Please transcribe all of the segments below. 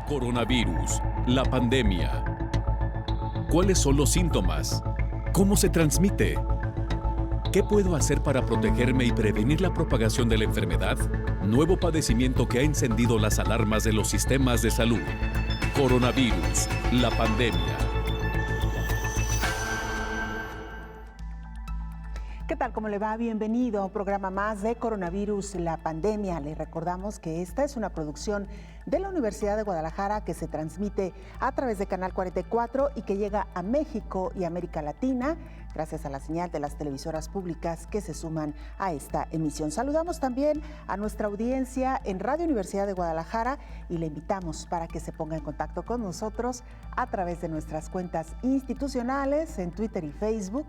Coronavirus, la pandemia. ¿Cuáles son los síntomas? ¿Cómo se transmite? ¿Qué puedo hacer para protegerme y prevenir la propagación de la enfermedad? Nuevo padecimiento que ha encendido las alarmas de los sistemas de salud. Coronavirus, la pandemia. ¿Qué tal? ¿Cómo le va? Bienvenido a un programa más de Coronavirus, la pandemia. Le recordamos que esta es una producción de la Universidad de Guadalajara que se transmite a través de Canal 44 y que llega a México y América Latina gracias a la señal de las televisoras públicas que se suman a esta emisión. Saludamos también a nuestra audiencia en Radio Universidad de Guadalajara y le invitamos para que se ponga en contacto con nosotros a través de nuestras cuentas institucionales en Twitter y Facebook,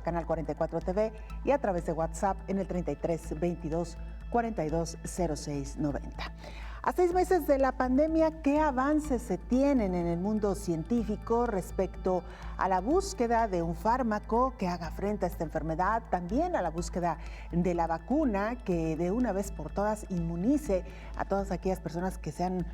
@Canal 44 TV, y a través de WhatsApp en el 33 22 42 06 90. A 6 meses de la pandemia, ¿qué avances se tienen en el mundo científico respecto a la búsqueda de un fármaco que haga frente a esta enfermedad? También a la búsqueda de la vacuna que de una vez por todas inmunice a todas aquellas personas que sean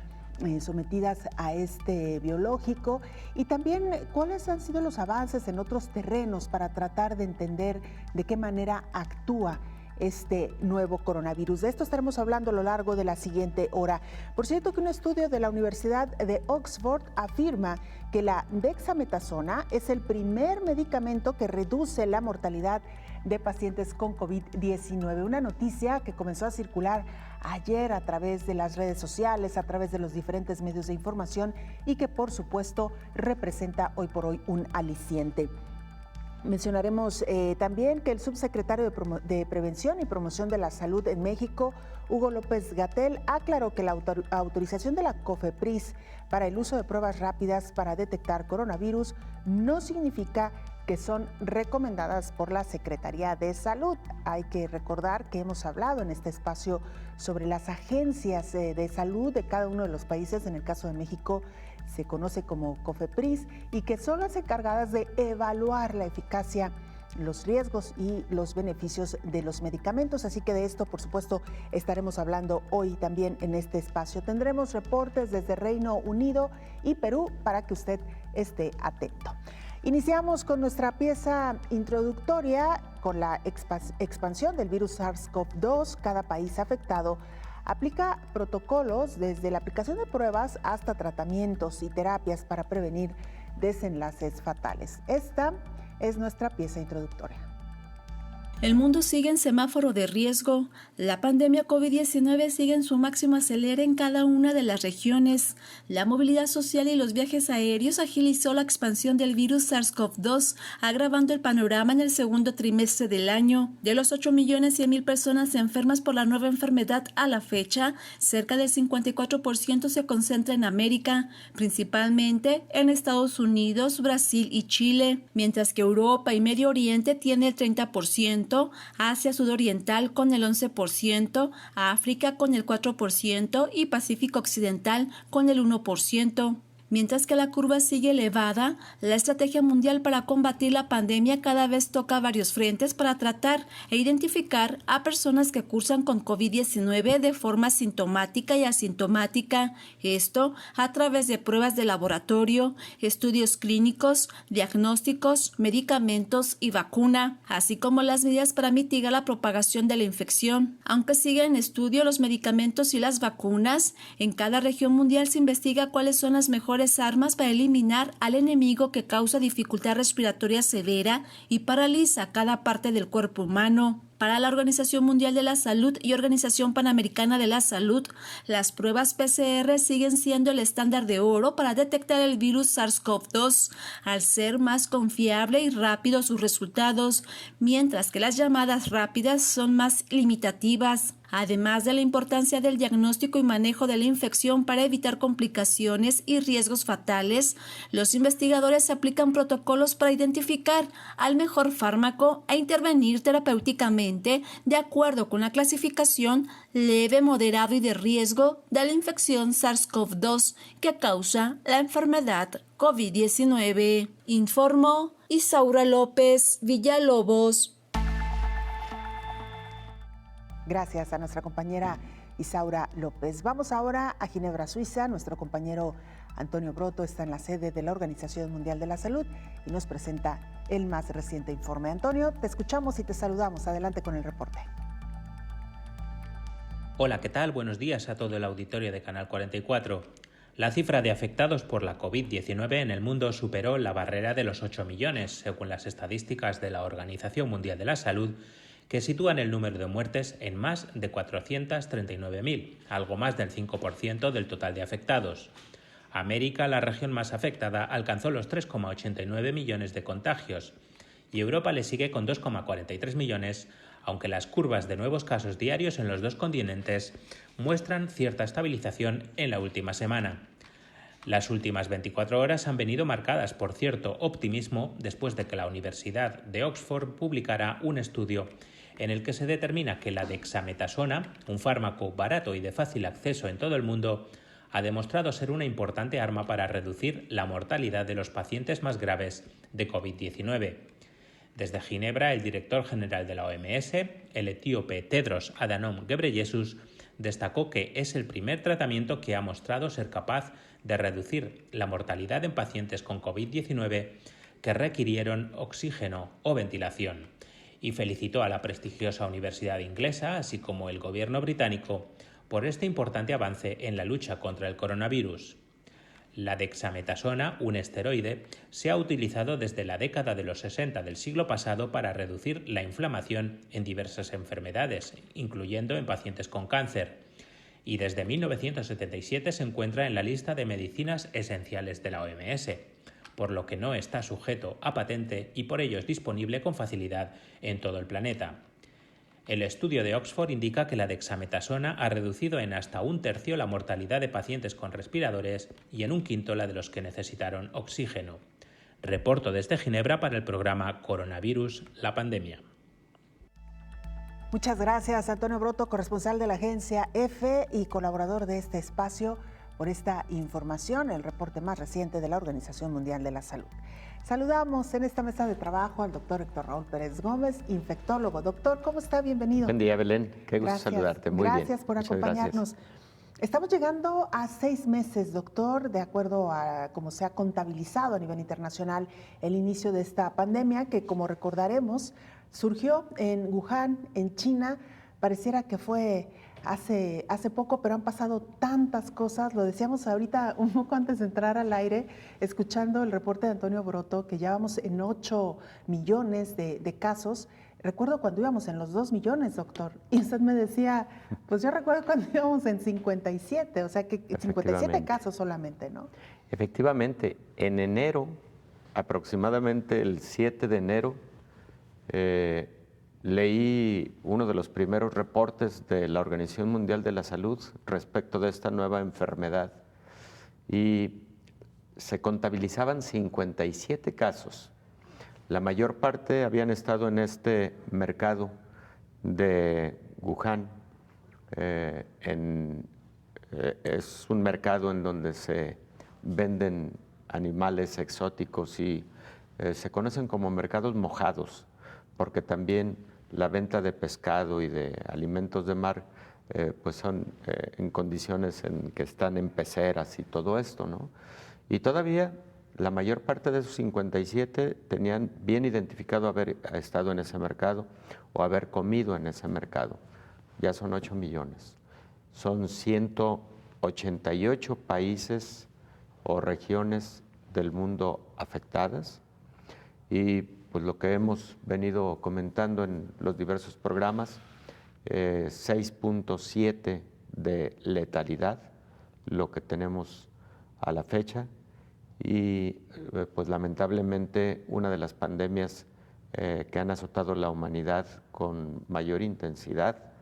sometidas a este biológico, y también cuáles han sido los avances en otros terrenos para tratar de entender de qué manera actúa este nuevo coronavirus. De esto estaremos hablando a lo largo de la siguiente hora. Por cierto, que un estudio de la Universidad de Oxford afirma que la dexametasona es el primer medicamento que reduce la mortalidad de pacientes con COVID-19. Una noticia que comenzó a circular ayer a través de las redes sociales, a través de los diferentes medios de información, y que por supuesto representa hoy por hoy un aliciente. Mencionaremos también que el subsecretario de Prevención y Promoción de la Salud en México, Hugo López-Gatell, aclaró que la autorización de la COFEPRIS para el uso de pruebas rápidas para detectar coronavirus no significa que son recomendadas por la Secretaría de Salud. Hay que recordar que hemos hablado en este espacio sobre las agencias de salud de cada uno de los países. En el caso de México se conoce como COFEPRIS, y que son las encargadas de evaluar la eficacia, los riesgos y los beneficios de los medicamentos. Así que de esto, por supuesto, estaremos hablando hoy también en este espacio. Tendremos reportes desde Reino Unido y Perú para que usted esté atento. Iniciamos con nuestra pieza introductoria con la expansión del virus SARS-CoV-2. Cada país afectado aplica protocolos desde la aplicación de pruebas hasta tratamientos y terapias para prevenir desenlaces fatales. Esta es nuestra pieza introductoria. El mundo sigue en semáforo de riesgo. La pandemia COVID-19 sigue en su máximo acelere en cada una de las regiones. La movilidad social y los viajes aéreos agilizó la expansión del virus SARS-CoV-2, agravando el panorama en el segundo trimestre del año. De los 8.100.000 personas enfermas por la nueva enfermedad a la fecha, cerca del 54% se concentra en América, principalmente en Estados Unidos, Brasil y Chile, mientras que Europa y Medio Oriente tiene el 30%. Asia Sudoriental con el 11%, África con el 4% y Pacífico Occidental con el 1%. Mientras que la curva sigue elevada, la estrategia mundial para combatir la pandemia cada vez toca varios frentes para tratar e identificar a personas que cursan con COVID-19 de forma sintomática y asintomática. Esto a través de pruebas de laboratorio, estudios clínicos, diagnósticos, medicamentos y vacuna, así como las medidas para mitigar la propagación de la infección. Aunque siguen en estudio los medicamentos y las vacunas, en cada región mundial se investiga cuáles son las mejores armas para eliminar al enemigo que causa dificultad respiratoria severa y paraliza cada parte del cuerpo humano. Para la Organización Mundial de la Salud y Organización Panamericana de la Salud, las pruebas PCR siguen siendo el estándar de oro para detectar el virus SARS-CoV-2, al ser más confiable y rápido sus resultados, mientras que las llamadas rápidas son más limitativas. Además de la importancia del diagnóstico y manejo de la infección para evitar complicaciones y riesgos fatales, los investigadores aplican protocolos para identificar al mejor fármaco e intervenir terapéuticamente de acuerdo con la clasificación leve, moderado y de riesgo de la infección SARS-CoV-2 que causa la enfermedad COVID-19. Informó Isaura López Villalobos. Gracias a nuestra compañera Isaura López. Vamos ahora a Ginebra, Suiza. Nuestro compañero Antonio Broto está en la sede de la Organización Mundial de la Salud y nos presenta el más reciente informe. Antonio, te escuchamos y te saludamos. Adelante con el reporte. Hola, ¿qué tal? Buenos días a todo el auditorio de Canal 44. La cifra de afectados por la COVID-19 en el mundo superó la barrera de los 8 millones, según las estadísticas de la Organización Mundial de la Salud, que sitúan el número de muertes en más de 439.000, algo más del 5% del total de afectados. América, la región más afectada, alcanzó los 3,89 millones de contagios y Europa le sigue con 2,43 millones, aunque las curvas de nuevos casos diarios en los dos continentes muestran cierta estabilización en la última semana. Las últimas 24 horas han venido marcadas por cierto optimismo después de que la Universidad de Oxford publicara un estudio en el que se determina que la dexametasona, un fármaco barato y de fácil acceso en todo el mundo, ha demostrado ser una importante arma para reducir la mortalidad de los pacientes más graves de COVID-19. Desde Ginebra, el director general de la OMS, el etíope Tedros Adhanom Ghebreyesus, destacó que es el primer tratamiento que ha mostrado ser capaz de reducir la mortalidad en pacientes con COVID-19 que requirieron oxígeno o ventilación, y felicitó a la prestigiosa universidad inglesa, así como el gobierno británico, por este importante avance en la lucha contra el coronavirus. La dexametasona, un esteroide, se ha utilizado desde la década de los 60 del siglo pasado para reducir la inflamación en diversas enfermedades, incluyendo en pacientes con cáncer, y desde 1977 se encuentra en la lista de medicinas esenciales de la OMS, por lo que no está sujeto a patente y por ello es disponible con facilidad en todo el planeta. El estudio de Oxford indica que la dexametasona ha reducido en hasta 1/3 la mortalidad de pacientes con respiradores y en 1/5 la de los que necesitaron oxígeno. Reporto desde Ginebra para el programa Coronavirus, la pandemia. Muchas gracias, Antonio Broto, corresponsal de la agencia EFE y colaborador de este espacio, por esta información, el reporte más reciente de la Organización Mundial de la Salud. Saludamos en esta mesa de trabajo al doctor Héctor Raúl Pérez Gómez, infectólogo. Doctor, ¿cómo está? Bienvenido. Buen día, Belén. Qué gusto saludarte. Muy bien. Gracias por acompañarnos. Estamos llegando a 6 meses, doctor, de acuerdo a cómo se ha contabilizado a nivel internacional el inicio de esta pandemia, que como recordaremos, surgió en Wuhan, en China. Pareciera que fue hace poco, pero han pasado tantas cosas. Lo decíamos ahorita un poco antes de entrar al aire, escuchando el reporte de Antonio Broto, que ya vamos en 8 millones de casos. Recuerdo cuando íbamos en los 2 millones, doctor, y usted me decía, pues yo recuerdo cuando íbamos en 57, o sea que 57 casos solamente, ¿no? Efectivamente, en enero, aproximadamente el 7 de enero, leí uno de los primeros reportes de la Organización Mundial de la Salud respecto de esta nueva enfermedad y se contabilizaban 57 casos. La mayor parte habían estado en este mercado de Wuhan. Es un mercado en donde se venden animales exóticos y se conocen como mercados mojados, porque también la venta de pescado y de alimentos de mar pues son en condiciones en que están en peceras y todo esto, ¿no? Y todavía la mayor parte de esos 57 tenían bien identificado haber estado en ese mercado o haber comido en ese mercado. Ya son 8 millones. Son 188 países o regiones del mundo afectadas y pues lo que hemos venido comentando en los diversos programas, 6.7 de letalidad, lo que tenemos a la fecha, y pues lamentablemente una de las pandemias que han azotado la humanidad con mayor intensidad,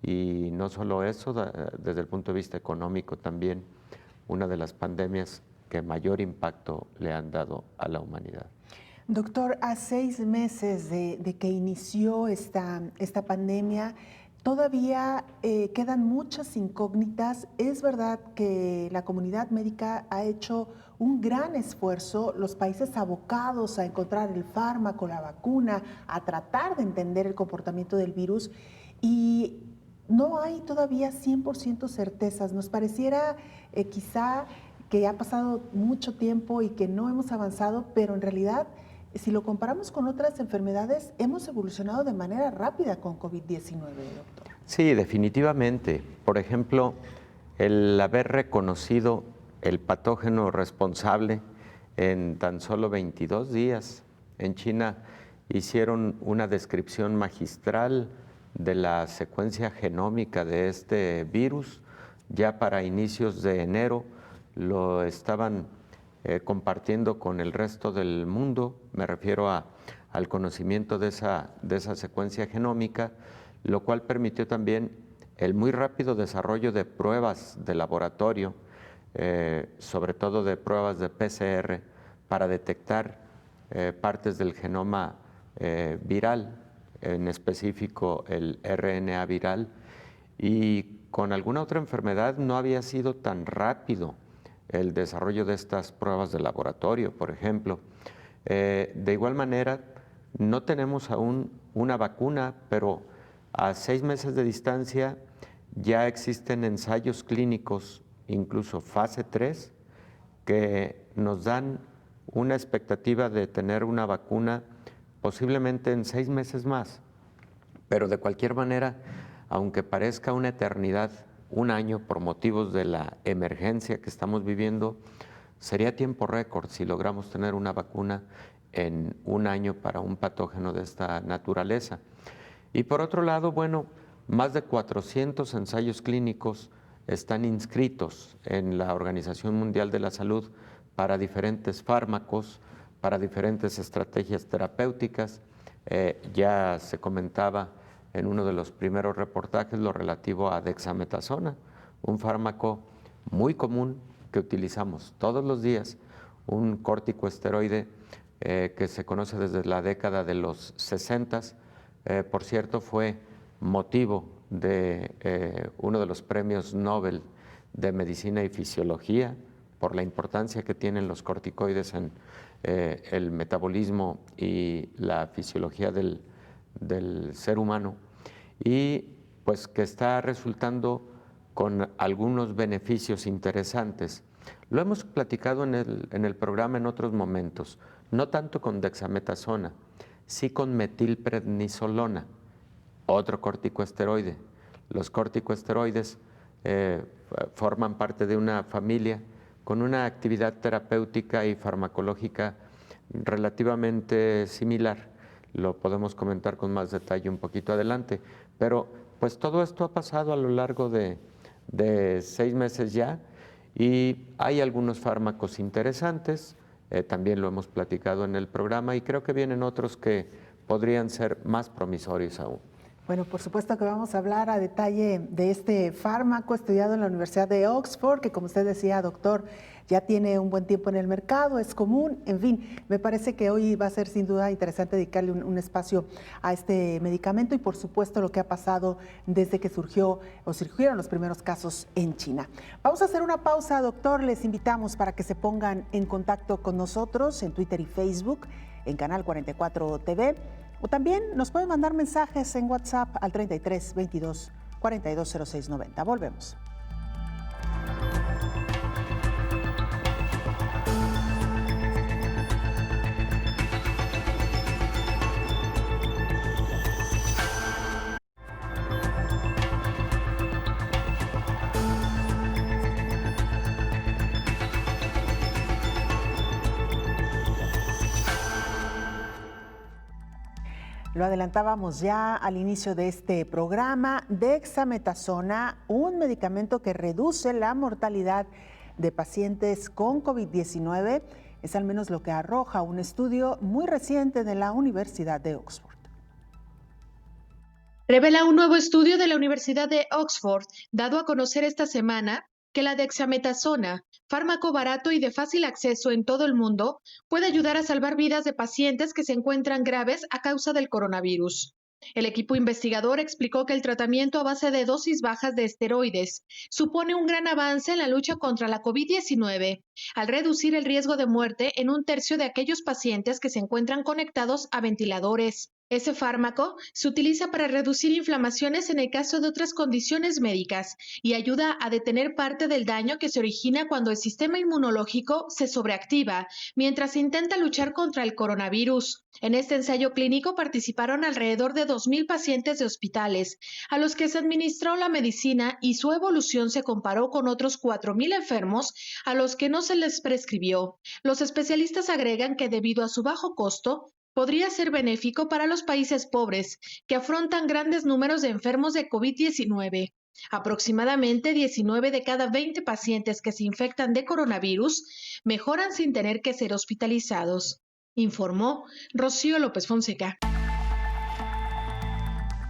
y no solo eso, desde el punto de vista económico también, una de las pandemias que mayor impacto le han dado a la humanidad. Doctor, a 6 meses de que inició esta pandemia, todavía quedan muchas incógnitas. Es verdad que la comunidad médica ha hecho un gran esfuerzo, los países abocados a encontrar el fármaco, la vacuna, a tratar de entender el comportamiento del virus, y no hay todavía 100% certezas. Nos pareciera quizá que ha pasado mucho tiempo y que no hemos avanzado, pero en realidad, si lo comparamos con otras enfermedades, hemos evolucionado de manera rápida con COVID-19, doctor. Sí, definitivamente. Por ejemplo, el haber reconocido el patógeno responsable en tan solo 22 días. En China hicieron una descripción magistral de la secuencia genómica de este virus. Ya para inicios de enero lo estaban compartiendo con el resto del mundo. Me refiero al conocimiento de esa secuencia genómica, lo cual permitió también el muy rápido desarrollo de pruebas de laboratorio, sobre todo de pruebas de PCR, para detectar partes del genoma viral, en específico el RNA viral, y con alguna otra enfermedad no había sido tan rápido el desarrollo de estas pruebas de laboratorio, por ejemplo. De igual manera, no tenemos aún una vacuna, pero a 6 meses de distancia ya existen ensayos clínicos, incluso fase 3, que nos dan una expectativa de tener una vacuna posiblemente en 6 meses más. Pero de cualquier manera, aunque parezca una eternidad, un año por motivos de la emergencia que estamos viviendo, sería tiempo récord si logramos tener una vacuna en un año para un patógeno de esta naturaleza. Y por otro lado, bueno, más de 400 ensayos clínicos están inscritos en la Organización Mundial de la Salud para diferentes fármacos, para diferentes estrategias terapéuticas. Ya se comentaba en uno de los primeros reportajes lo relativo a dexametasona, un fármaco muy común que utilizamos todos los días, un corticoesteroide que se conoce desde la década de los 60. Por cierto, fue motivo de uno de los premios Nobel de Medicina y Fisiología por la importancia que tienen los corticoides en el metabolismo y la fisiología del ser humano, y pues que está resultando con algunos beneficios interesantes. Lo hemos platicado en el programa en otros momentos, no tanto con dexametasona, sí con metilprednisolona, otro corticoesteroide. Los corticoesteroides forman parte de una familia con una actividad terapéutica y farmacológica relativamente similar. Lo podemos comentar con más detalle un poquito adelante, pero pues todo esto ha pasado a lo largo de 6 meses ya, y hay algunos fármacos interesantes, también lo hemos platicado en el programa, y creo que vienen otros que podrían ser más promisorios aún. Bueno, por supuesto que vamos a hablar a detalle de este fármaco estudiado en la Universidad de Oxford, que como usted decía, doctor, ya tiene un buen tiempo en el mercado, es común, en fin, me parece que hoy va a ser sin duda interesante dedicarle un espacio a este medicamento y por supuesto lo que ha pasado desde que surgieron los primeros casos en China. Vamos a hacer una pausa, doctor, les invitamos para que se pongan en contacto con nosotros en Twitter y Facebook, en Canal 44 TV, o también nos pueden mandar mensajes en WhatsApp al 33 22 42 06 90. Volvemos. Lo adelantábamos ya al inicio de este programa, dexametasona, un medicamento que reduce la mortalidad de pacientes con COVID-19, es al menos lo que arroja un estudio muy reciente de la Universidad de Oxford. Revela un nuevo estudio de la Universidad de Oxford, dado a conocer esta semana, que la dexametasona, fármaco barato y de fácil acceso en todo el mundo, puede ayudar a salvar vidas de pacientes que se encuentran graves a causa del coronavirus. El equipo investigador explicó que el tratamiento a base de dosis bajas de esteroides supone un gran avance en la lucha contra la COVID-19, al reducir el riesgo de muerte en 1/3 de aquellos pacientes que se encuentran conectados a ventiladores. Ese fármaco se utiliza para reducir inflamaciones en el caso de otras condiciones médicas y ayuda a detener parte del daño que se origina cuando el sistema inmunológico se sobreactiva mientras se intenta luchar contra el coronavirus. En este ensayo clínico participaron alrededor de 2,000 pacientes de hospitales, a los que se administró la medicina y su evolución se comparó con otros 4,000 enfermos a los que no se les prescribió. Los especialistas agregan que debido a su bajo costo, podría ser benéfico para los países pobres que afrontan grandes números de enfermos de COVID-19. Aproximadamente 19 de cada 20 pacientes que se infectan de coronavirus mejoran sin tener que ser hospitalizados, informó Rocío López Fonseca.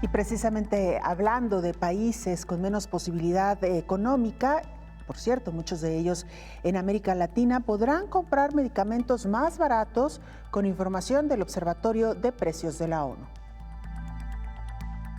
Y precisamente hablando de países con menos posibilidad económica, por cierto, muchos de ellos en América Latina podrán comprar medicamentos más baratos con información del Observatorio de Precios de la ONU.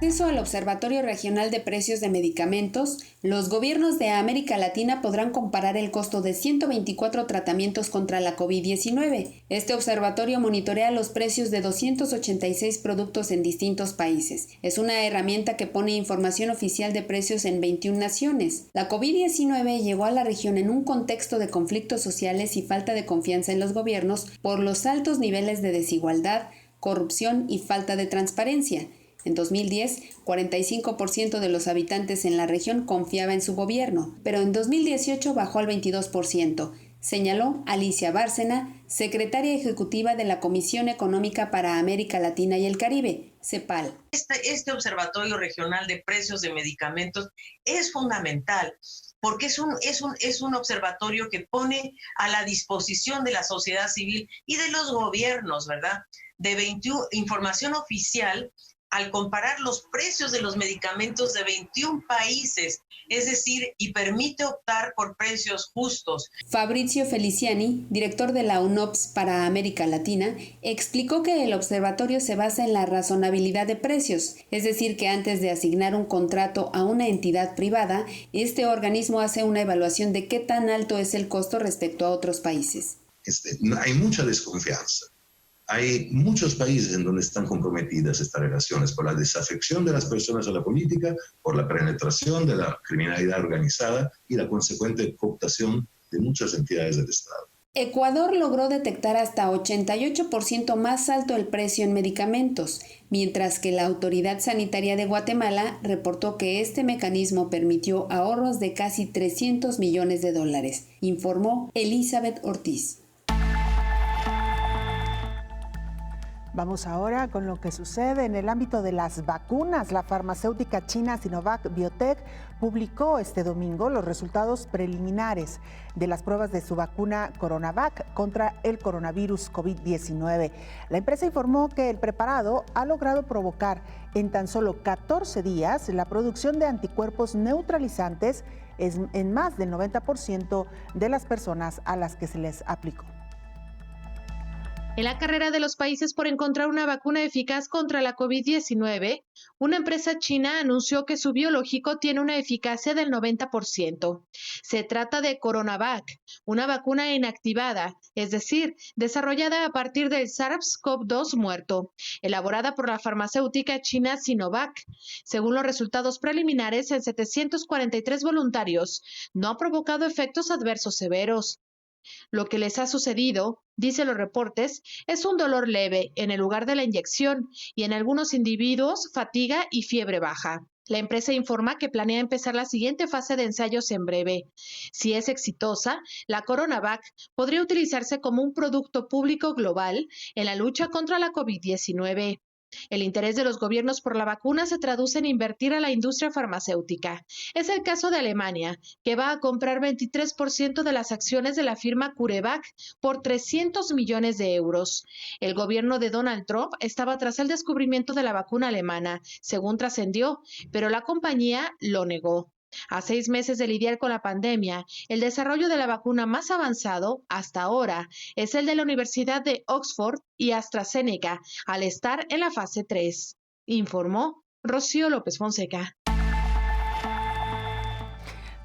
Acceso al Observatorio Regional de Precios de Medicamentos, los gobiernos de América Latina podrán comparar el costo de 124 tratamientos contra la COVID-19. Este observatorio monitorea los precios de 286 productos en distintos países. Es una herramienta que pone información oficial de precios en 21 naciones. La COVID-19 llegó a la región en un contexto de conflictos sociales y falta de confianza en los gobiernos por los altos niveles de desigualdad, corrupción y falta de transparencia. En 2010, 45% de los habitantes en la región confiaba en su gobierno, pero en 2018 bajó al 22%, señaló Alicia Bárcena, secretaria ejecutiva de la Comisión Económica para América Latina y el Caribe, CEPAL. Este Observatorio Regional de Precios de Medicamentos es fundamental porque es un observatorio que pone a la disposición de la sociedad civil y de los gobiernos, ¿verdad?, de 21 información oficial al comparar los precios de los medicamentos de 21 países, es decir, y permite optar por precios justos. Fabrizio Feliciani, director de la UNOPS para América Latina, explicó que el observatorio se basa en la razonabilidad de precios, es decir, que antes de asignar un contrato a una entidad privada, este organismo hace una evaluación de qué tan alto es el costo respecto a otros países. Hay mucha desconfianza. Hay muchos países en donde están comprometidas estas relaciones por la desafección de las personas a la política, por la penetración de la criminalidad organizada y la consecuente cooptación de muchas entidades del Estado. Ecuador logró detectar hasta 88% más alto el precio en medicamentos, mientras que la Autoridad Sanitaria de Guatemala reportó que este mecanismo permitió ahorros de casi $300 millones, informó Elizabeth Ortiz. Vamos ahora con lo que sucede en el ámbito de las vacunas. La farmacéutica china Sinovac Biotech publicó este domingo los resultados preliminares de las pruebas de su vacuna CoronaVac contra el coronavirus COVID-19. La empresa informó que el preparado ha logrado provocar en tan solo 14 días la producción de anticuerpos neutralizantes en más del 90% de las personas a las que se les aplicó. En la carrera de los países por encontrar una vacuna eficaz contra la COVID-19, una empresa china anunció que su biológico tiene una eficacia del 90%. Se trata de CoronaVac, una vacuna inactivada, es decir, desarrollada a partir del SARS-CoV-2 muerto, elaborada por la farmacéutica china Sinovac. Según los resultados preliminares, en 743 voluntarios no ha provocado efectos adversos severos. Lo que les ha sucedido, dice los reportes, es un dolor leve en el lugar de la inyección y en algunos individuos fatiga y fiebre baja. La empresa informa que planea empezar la siguiente fase de ensayos en breve. Si es exitosa, la CoronaVac podría utilizarse como un producto público global en la lucha contra la COVID-19. El interés de los gobiernos por la vacuna se traduce en invertir a la industria farmacéutica. Es el caso de Alemania, que va a comprar 23% de las acciones de la firma CureVac por 300 millones de euros. El gobierno de Donald Trump estaba tras el descubrimiento de la vacuna alemana, según trascendió, pero la compañía lo negó. A 6 meses de lidiar con la pandemia, el desarrollo de la vacuna más avanzado hasta ahora es el de la Universidad de Oxford y AstraZeneca, al estar en la fase 3, informó Rocío López Fonseca.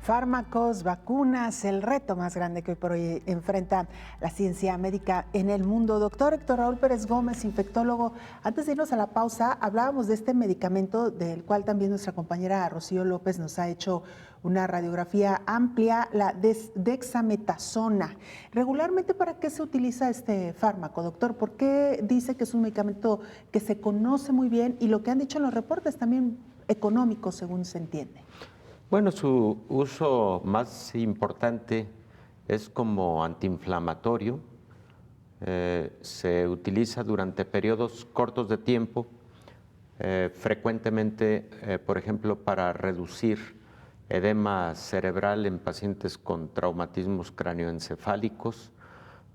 Fármacos, vacunas, el reto más grande que hoy por hoy enfrenta la ciencia médica en el mundo. Doctor Héctor Raúl Pérez Gómez, infectólogo, antes de irnos a la pausa, hablábamos de este medicamento del cual también nuestra compañera Rocío López nos ha hecho una radiografía amplia, la dexametasona. Regularmente, ¿para qué se utiliza este fármaco, doctor? ¿Por qué dice que es un medicamento que se conoce muy bien y lo que han dicho en los reportes también económico, según se entiende? Bueno, su uso más importante es como antiinflamatorio. Se utiliza durante periodos cortos de tiempo, frecuentemente, por ejemplo, para reducir edema cerebral en pacientes con traumatismos cráneoencefálicos,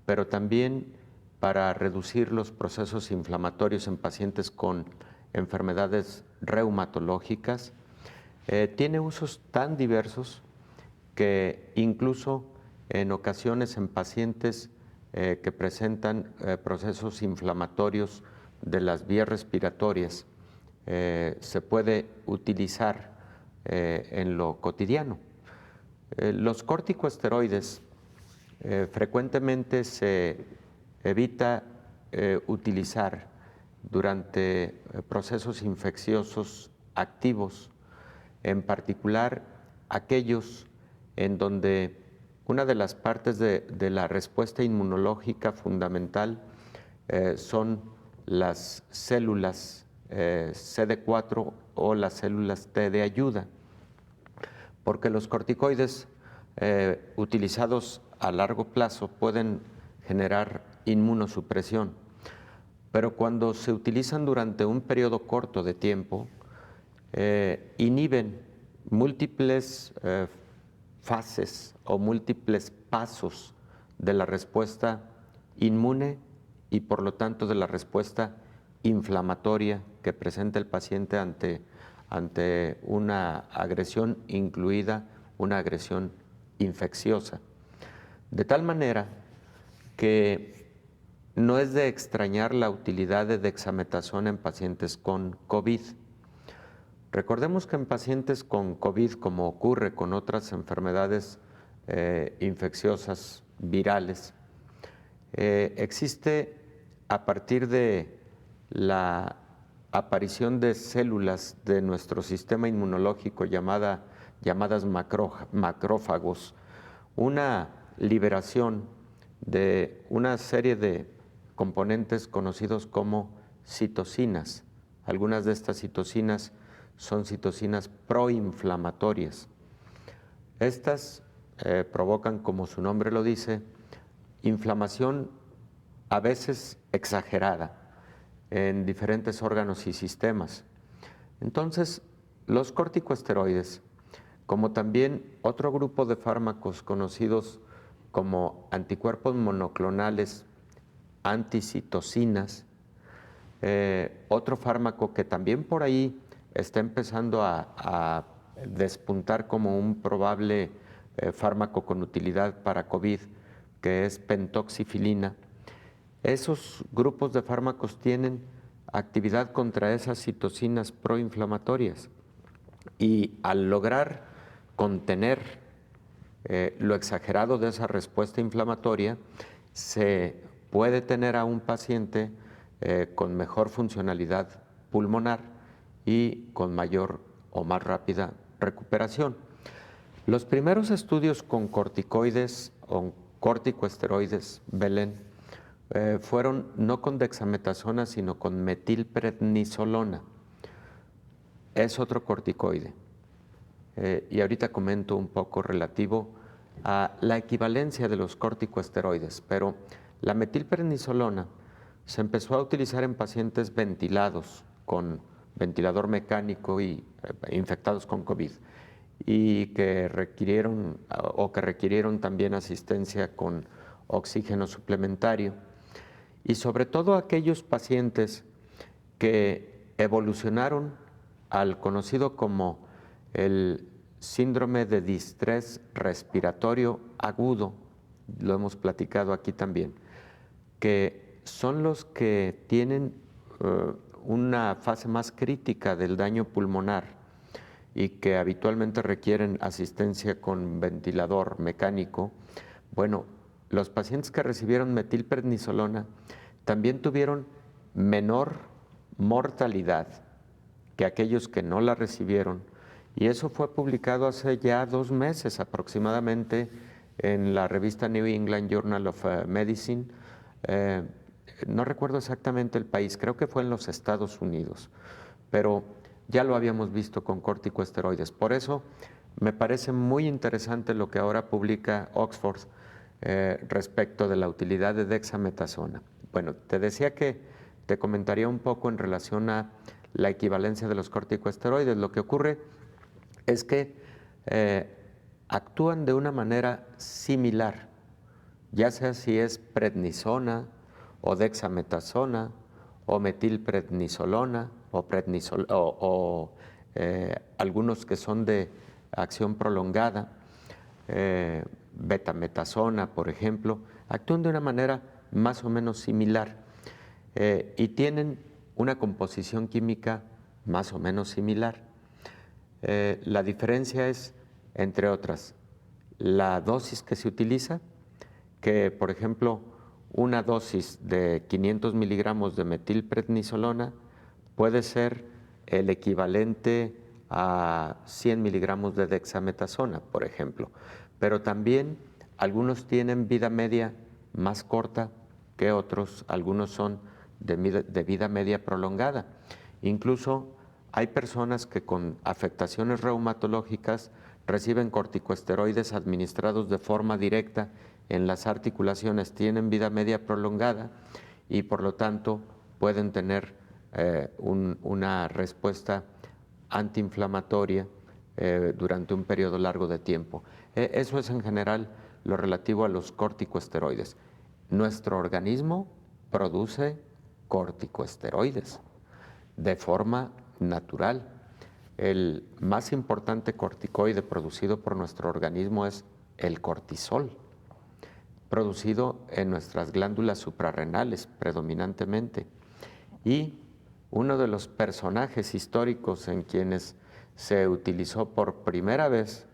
pero también para reducir los procesos inflamatorios en pacientes con enfermedades reumatológicas. Tiene usos tan diversos que incluso en ocasiones en pacientes que presentan procesos inflamatorios de las vías respiratorias se puede utilizar en lo cotidiano. Los corticosteroides frecuentemente se evita utilizar durante procesos infecciosos activos, en particular aquellos en donde una de las partes de la respuesta inmunológica fundamental son las células CD4 o las células T de ayuda, porque los corticoides utilizados a largo plazo pueden generar inmunosupresión, pero cuando se utilizan durante un periodo corto de tiempo, inhiben múltiples fases o múltiples pasos de la respuesta inmune y por lo tanto de la respuesta inflamatoria que presenta el paciente ante una agresión, incluida una agresión infecciosa. De tal manera que no es de extrañar la utilidad de dexametasona en pacientes con COVID. Recordemos que en pacientes con COVID, como ocurre con otras enfermedades infecciosas virales, existe a partir de la aparición de células de nuestro sistema inmunológico llamadas macrófagos, una liberación de una serie de componentes conocidos como citocinas. Algunas de estas citocinas son citocinas proinflamatorias. Estas provocan, como su nombre lo dice, inflamación a veces exagerada en diferentes órganos y sistemas. Entonces, los corticosteroides, como también otro grupo de fármacos conocidos como anticuerpos monoclonales anticitocinas, otro fármaco que también por ahí está empezando a despuntar como un probable fármaco con utilidad para COVID, que es pentoxifilina. Esos grupos de fármacos tienen actividad contra esas citocinas proinflamatorias y al lograr contener lo exagerado de esa respuesta inflamatoria, se puede tener a un paciente con mejor funcionalidad pulmonar y con mayor o más rápida recuperación. Los primeros estudios con corticoides o corticosteroides, Belén, fueron no con dexametasona, sino con metilprednisolona. Es otro corticoide. Y ahorita comento un poco relativo a la equivalencia de los corticosteroides, pero la metilprednisolona se empezó a utilizar en pacientes ventilados con ventilador mecánico y infectados con COVID y que requirieron también asistencia con oxígeno suplementario, y sobre todo aquellos pacientes que evolucionaron al conocido como el síndrome de distrés respiratorio agudo, lo hemos platicado aquí también, que son los que tienen una fase más crítica del daño pulmonar y que habitualmente requieren asistencia con ventilador mecánico, bueno, los pacientes que recibieron metilprednisolona también tuvieron menor mortalidad que aquellos que no la recibieron, y eso fue publicado hace ya 2 meses aproximadamente en la revista New England Journal of Medicine. No recuerdo exactamente el país, creo que fue en los Estados Unidos, pero ya lo habíamos visto con corticosteroides. Por eso me parece muy interesante lo que ahora publica Oxford respecto de la utilidad de dexametasona. Bueno, te decía que te comentaría un poco en relación a la equivalencia de los corticosteroides. Lo que ocurre es que actúan de una manera similar, ya sea si es prednisona o dexametasona o metilprednisolona o algunos que son de acción prolongada, betametasona, por ejemplo, actúan de una manera más o menos similar y tienen una composición química más o menos similar. La diferencia es, entre otras, la dosis que se utiliza, que por ejemplo una dosis de 500 miligramos de metilprednisolona puede ser el equivalente a 100 miligramos de dexametasona, por ejemplo, pero también algunos tienen vida media más corta que otros, algunos son de vida media prolongada. Incluso hay personas que con afectaciones reumatológicas reciben corticosteroides administrados de forma directa en las articulaciones, tienen vida media prolongada y por lo tanto pueden tener una respuesta antiinflamatoria durante un periodo largo de tiempo. Eso es en general lo relativo a los corticosteroides. Nuestro organismo produce corticosteroides de forma natural. El más importante corticoide producido por nuestro organismo es el cortisol, producido en nuestras glándulas suprarrenales predominantemente. Y uno de los personajes históricos en quienes se utilizó por primera vez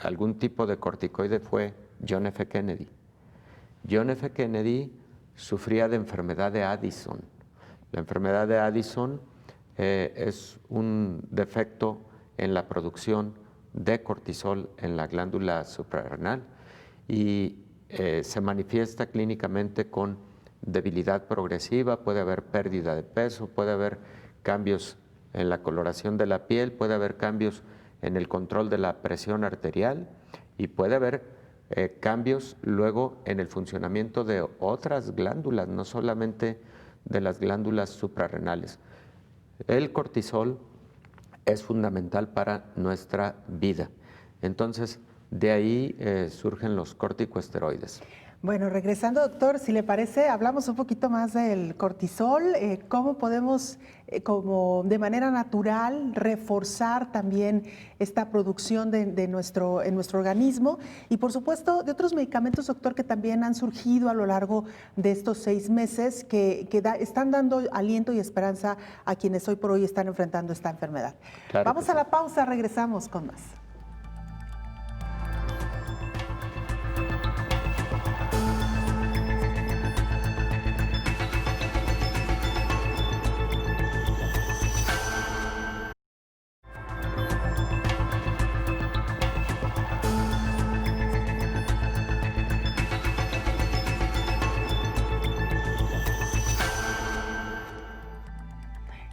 algún tipo de corticoide fue John F. Kennedy. John F. Kennedy sufría de enfermedad de Addison. La enfermedad de Addison es un defecto en la producción de cortisol en la glándula suprarrenal y se manifiesta clínicamente con debilidad progresiva, puede haber pérdida de peso, puede haber cambios en la coloración de la piel, puede haber cambios en el control de la presión arterial y puede haber cambios luego en el funcionamiento de otras glándulas, no solamente de las glándulas suprarrenales. El cortisol es fundamental para nuestra vida. Entonces, de ahí surgen los corticosteroides. Bueno, regresando, doctor, si le parece, hablamos un poquito más del cortisol, cómo podemos, como de manera natural, reforzar también esta producción en nuestro organismo y, por supuesto, de otros medicamentos, doctor, que también han surgido a lo largo de estos 6 meses que están dando aliento y esperanza a quienes hoy por hoy están enfrentando esta enfermedad. Claro. Vamos a la pausa, regresamos con más.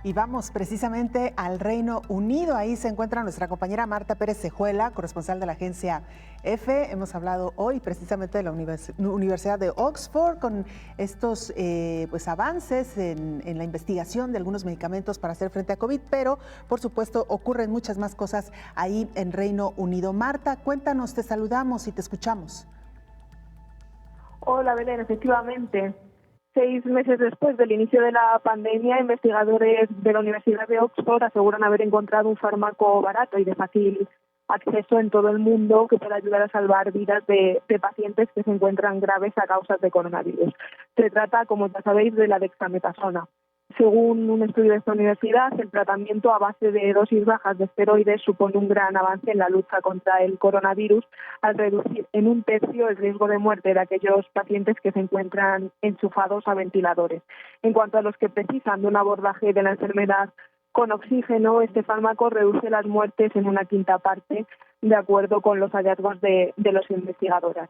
Y vamos precisamente al Reino Unido. Ahí se encuentra nuestra compañera Marta Pérez Cejuela, corresponsal de la agencia EFE. Hemos hablado hoy precisamente de la Universidad de Oxford con estos avances en la investigación de algunos medicamentos para hacer frente a COVID, pero por supuesto ocurren muchas más cosas ahí en Reino Unido. Marta, cuéntanos, te saludamos y te escuchamos. Hola Belén, efectivamente. 6 meses después del inicio de la pandemia, investigadores de la Universidad de Oxford aseguran haber encontrado un fármaco barato y de fácil acceso en todo el mundo que pueda ayudar a salvar vidas de pacientes que se encuentran graves a causa de coronavirus. Se trata, como ya sabéis, de la dexametasona. Según un estudio de esta universidad, el tratamiento a base de dosis bajas de esteroides supone un gran avance en la lucha contra el coronavirus al reducir en 1/3 el riesgo de muerte de aquellos pacientes que se encuentran enchufados a ventiladores. En cuanto a los que precisan de un abordaje de la enfermedad con oxígeno, este fármaco reduce las muertes en 1/5 parte, de acuerdo con los hallazgos de los investigadores.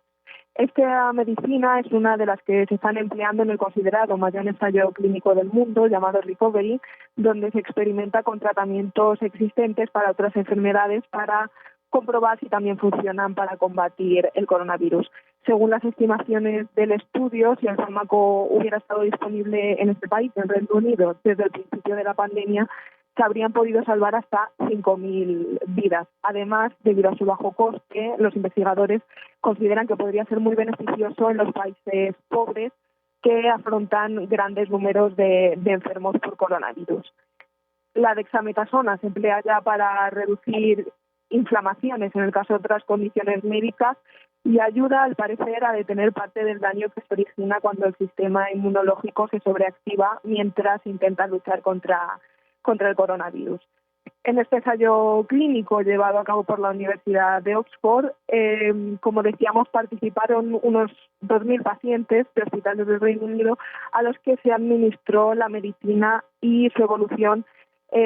Esta medicina es una de las que se están empleando en el considerado mayor ensayo clínico del mundo, llamado Recovery, donde se experimenta con tratamientos existentes para otras enfermedades para comprobar si también funcionan para combatir el coronavirus. Según las estimaciones del estudio, si el fármaco hubiera estado disponible en este país, en Reino Unido, desde el principio de la pandemia, se habrían podido salvar hasta 5.000 vidas. Además, debido a su bajo coste, los investigadores consideran que podría ser muy beneficioso en los países pobres que afrontan grandes números de enfermos por coronavirus. La dexametasona se emplea ya para reducir inflamaciones en el caso de otras condiciones médicas y ayuda, al parecer, a detener parte del daño que se origina cuando el sistema inmunológico se sobreactiva mientras intenta luchar contra el coronavirus. En este ensayo clínico llevado a cabo por la Universidad de Oxford, como decíamos, participaron unos 2.000 pacientes de hospitales del Reino Unido a los que se administró la medicina y su evolución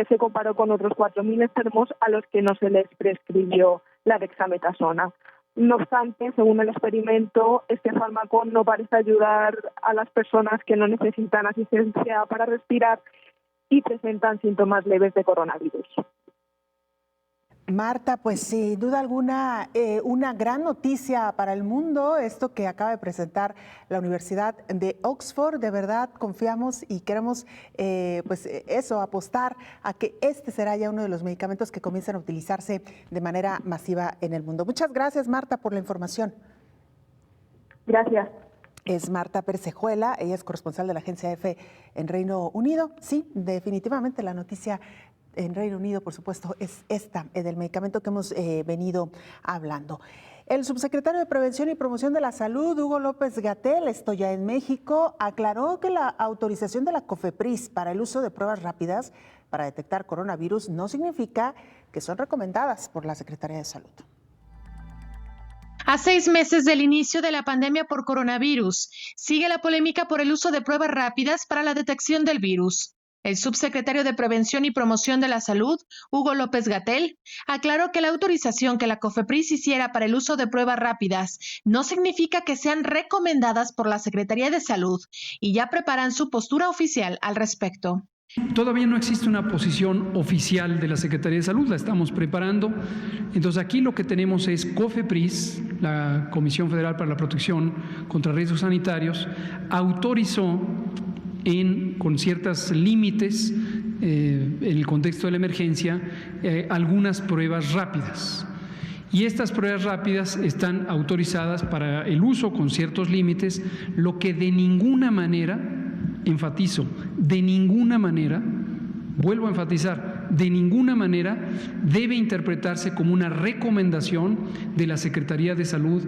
se comparó con otros 4.000 enfermos a los que no se les prescribió la dexametasona. No obstante, según el experimento, este fármaco no parece ayudar a las personas que no necesitan asistencia para respirar y presentan síntomas leves de coronavirus. Marta, pues sin duda alguna una gran noticia para el mundo, esto que acaba de presentar la Universidad de Oxford. De verdad confiamos y queremos apostar a que este será ya uno de los medicamentos que comiencen a utilizarse de manera masiva en el mundo. Muchas gracias, Marta, por la información. Gracias. Es Marta Percejuela, ella es corresponsal de la agencia EFE en Reino Unido. Sí, definitivamente la noticia en Reino Unido, por supuesto, es esta, del medicamento que hemos venido hablando. El subsecretario de Prevención y Promoción de la Salud, Hugo López-Gatell, esto ya en México, aclaró que la autorización de la COFEPRIS para el uso de pruebas rápidas para detectar coronavirus no significa que son recomendadas por la Secretaría de Salud. A 6 meses del inicio de la pandemia por coronavirus, sigue la polémica por el uso de pruebas rápidas para la detección del virus. El subsecretario de Prevención y Promoción de la Salud, Hugo López-Gatell, aclaró que la autorización que la COFEPRIS hiciera para el uso de pruebas rápidas no significa que sean recomendadas por la Secretaría de Salud y ya preparan su postura oficial al respecto. Todavía no existe una posición oficial de la Secretaría de Salud, la estamos preparando. Entonces aquí lo que tenemos es COFEPRIS, la Comisión Federal para la Protección contra Riesgos Sanitarios, autorizó con ciertos límites en el contexto de la emergencia algunas pruebas rápidas. Y estas pruebas rápidas están autorizadas para el uso con ciertos límites, lo que de ninguna manera, enfatizo, de ninguna manera, vuelvo a enfatizar, de ninguna manera debe interpretarse como una recomendación de la Secretaría de Salud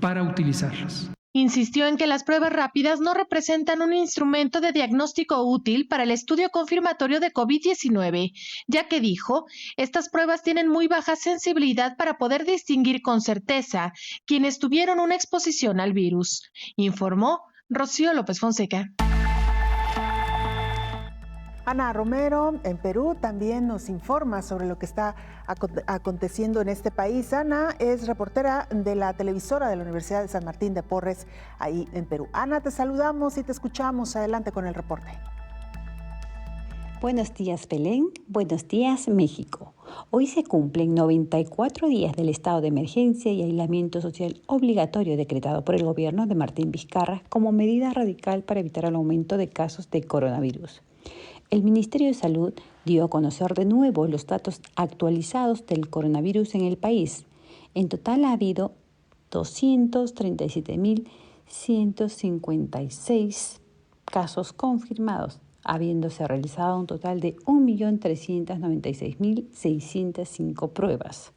para utilizarlas. Insistió en que las pruebas rápidas no representan un instrumento de diagnóstico útil para el estudio confirmatorio de COVID-19, ya que dijo, estas pruebas tienen muy baja sensibilidad para poder distinguir con certeza quienes tuvieron una exposición al virus, informó Rocío López Fonseca. Ana Romero, en Perú, también nos informa sobre lo que está aconteciendo en este país. Ana es reportera de la televisora de la Universidad de San Martín de Porres, ahí en Perú. Ana, te saludamos y te escuchamos. Adelante con el reporte. Buenos días, Belén. Buenos días, México. Hoy se cumplen 94 días del estado de emergencia y aislamiento social obligatorio decretado por el gobierno de Martín Vizcarra como medida radical para evitar el aumento de casos de coronavirus. El Ministerio de Salud dio a conocer de nuevo los datos actualizados del coronavirus en el país. En total ha habido 237.156 casos confirmados, habiéndose realizado un total de 1.396.605 pruebas.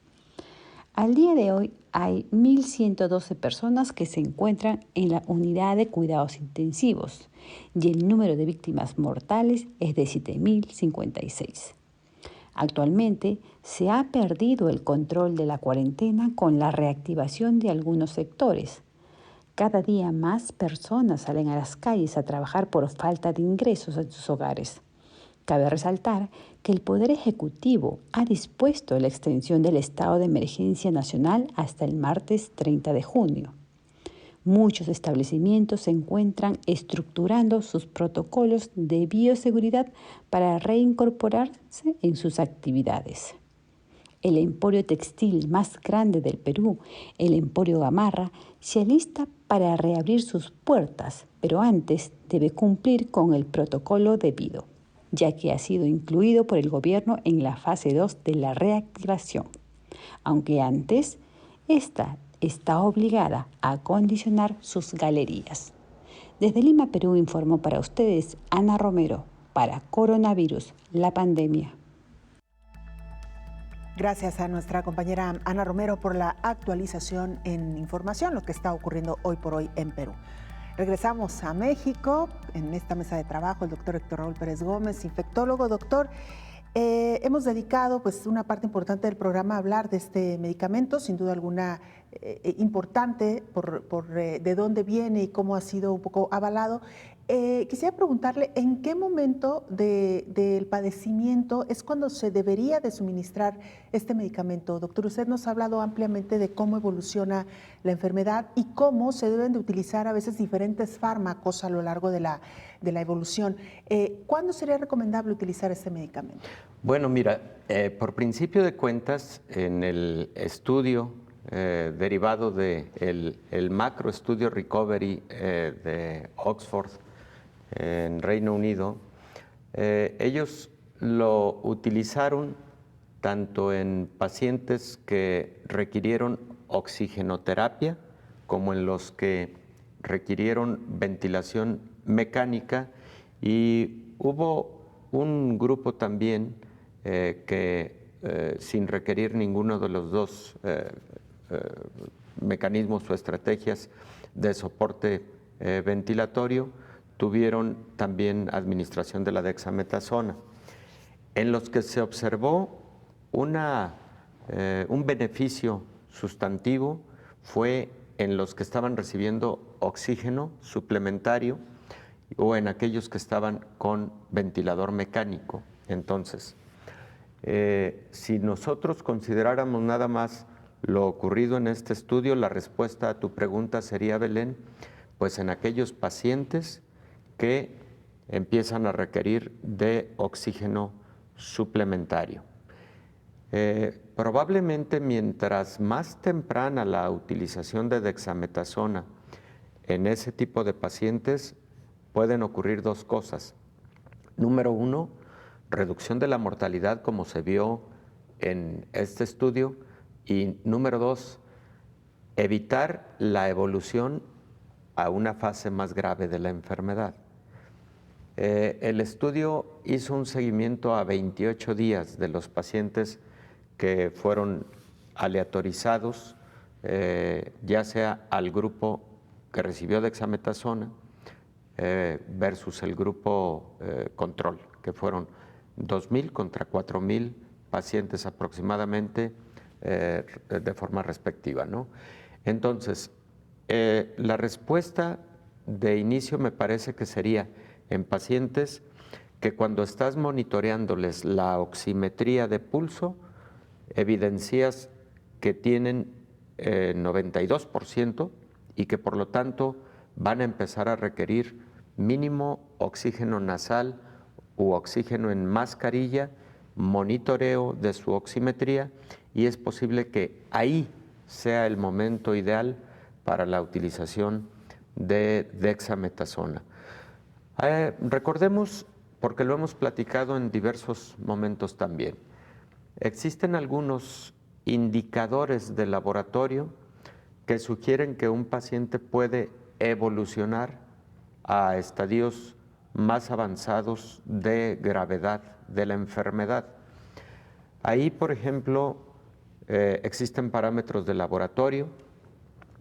Al día de hoy hay 1.112 personas que se encuentran en la unidad de cuidados intensivos y el número de víctimas mortales es de 7.056. Actualmente se ha perdido el control de la cuarentena con la reactivación de algunos sectores. Cada día más personas salen a las calles a trabajar por falta de ingresos en sus hogares. Cabe resaltar que el Poder Ejecutivo ha dispuesto la extensión del estado de emergencia nacional hasta el martes 30 de junio. Muchos establecimientos se encuentran estructurando sus protocolos de bioseguridad para reincorporarse en sus actividades. El emporio textil más grande del Perú, el Emporio Gamarra, se alista para reabrir sus puertas, pero antes debe cumplir con el protocolo debido, ya que ha sido incluido por el gobierno en la fase 2 de la reactivación, aunque antes esta está obligada a acondicionar sus galerías. Desde Lima, Perú, informó para ustedes Ana Romero, para Coronavirus, la pandemia. Gracias a nuestra compañera Ana Romero por la actualización en información, lo que está ocurriendo hoy por hoy en Perú. Regresamos a México, en esta mesa de trabajo, el doctor Héctor Raúl Pérez Gómez, infectólogo. Doctor, hemos dedicado pues una parte importante del programa a hablar de este medicamento, sin duda alguna importante por de dónde viene y cómo ha sido un poco avalado. Quisiera preguntarle, ¿en qué momento del padecimiento es cuando se debería de suministrar este medicamento? Doctor, usted nos ha hablado ampliamente de cómo evoluciona la enfermedad y cómo se deben de utilizar a veces diferentes fármacos a lo largo de la evolución. ¿Cuándo sería recomendable utilizar este medicamento? Bueno, mira, por principio de cuentas, en el estudio derivado del macro estudio Recovery de Oxford, en Reino Unido, ellos lo utilizaron tanto en pacientes que requirieron oxigenoterapia como en los que requirieron ventilación mecánica, y hubo un grupo también que sin requerir ninguno de los dos mecanismos o estrategias de soporte ventilatorio, tuvieron también administración de la dexametasona, en los que se observó un beneficio sustantivo fue en los que estaban recibiendo oxígeno suplementario o en aquellos que estaban con ventilador mecánico. Entonces, si nosotros consideráramos nada más lo ocurrido en este estudio, la respuesta a tu pregunta sería, Belén, pues en aquellos pacientes que empiezan a requerir de oxígeno suplementario. Probablemente mientras más temprana la utilización de dexametasona en ese tipo de pacientes, pueden ocurrir dos cosas. Número uno, reducción de la mortalidad como se vio en este estudio, y número dos, evitar la evolución a una fase más grave de la enfermedad. El estudio hizo un seguimiento a 28 días de los pacientes que fueron aleatorizados, ya sea al grupo que recibió dexametasona versus el grupo control, que fueron 2.000 contra 4.000 pacientes aproximadamente de forma respectiva, ¿no? Entonces, la respuesta de inicio me parece que sería en pacientes que cuando estás monitoreándoles la oximetría de pulso, evidencias que tienen 92% y que por lo tanto van a empezar a requerir mínimo oxígeno nasal u oxígeno en mascarilla, monitoreo de su oximetría, y es posible que ahí sea el momento ideal para la utilización de dexametasona. Recordemos, porque lo hemos platicado en diversos momentos también, existen algunos indicadores de laboratorio que sugieren que un paciente puede evolucionar a estadios más avanzados de gravedad de la enfermedad. Ahí, por ejemplo, Existen parámetros de laboratorio,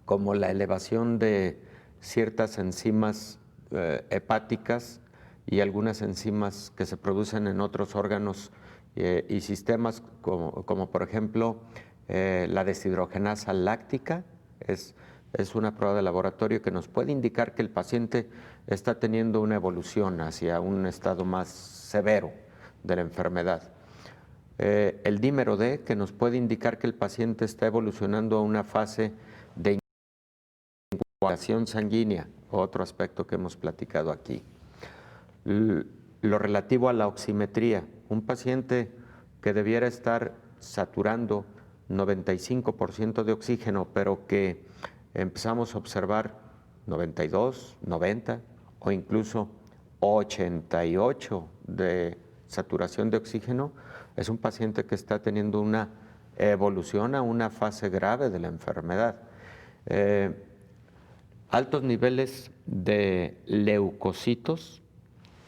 como la elevación de ciertas enzimas hepáticas y algunas enzimas que se producen en otros órganos y sistemas, como por ejemplo la deshidrogenasa láctica. Es una prueba de laboratorio que nos puede indicar que el paciente está teniendo una evolución hacia un estado más severo de la enfermedad. El dímero D, que nos puede indicar que el paciente está evolucionando a una fase de coagulación sanguínea, otro aspecto que hemos platicado aquí. Lo relativo a la oximetría, un paciente que debiera estar saturando 95% de oxígeno, pero que empezamos a observar 92, 90 o incluso 88 de saturación de oxígeno, es un paciente que está teniendo una evolución a una fase grave de la enfermedad. Altos niveles de leucocitos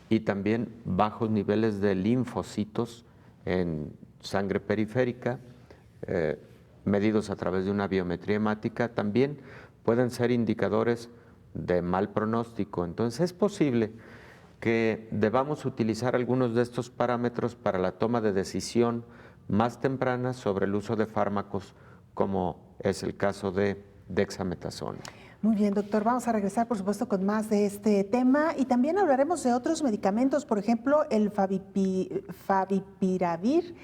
y también bajos niveles de linfocitos en sangre periférica, medidos a través de una biometría hemática, también pueden ser indicadores de mal pronóstico. Entonces es posible que debamos utilizar algunos de estos parámetros para la toma de decisión más temprana sobre el uso de fármacos, como es el caso de dexametasona. Muy bien, doctor. Vamos a regresar, por supuesto, con más de este tema y también hablaremos de otros medicamentos, por ejemplo, el favipiravir,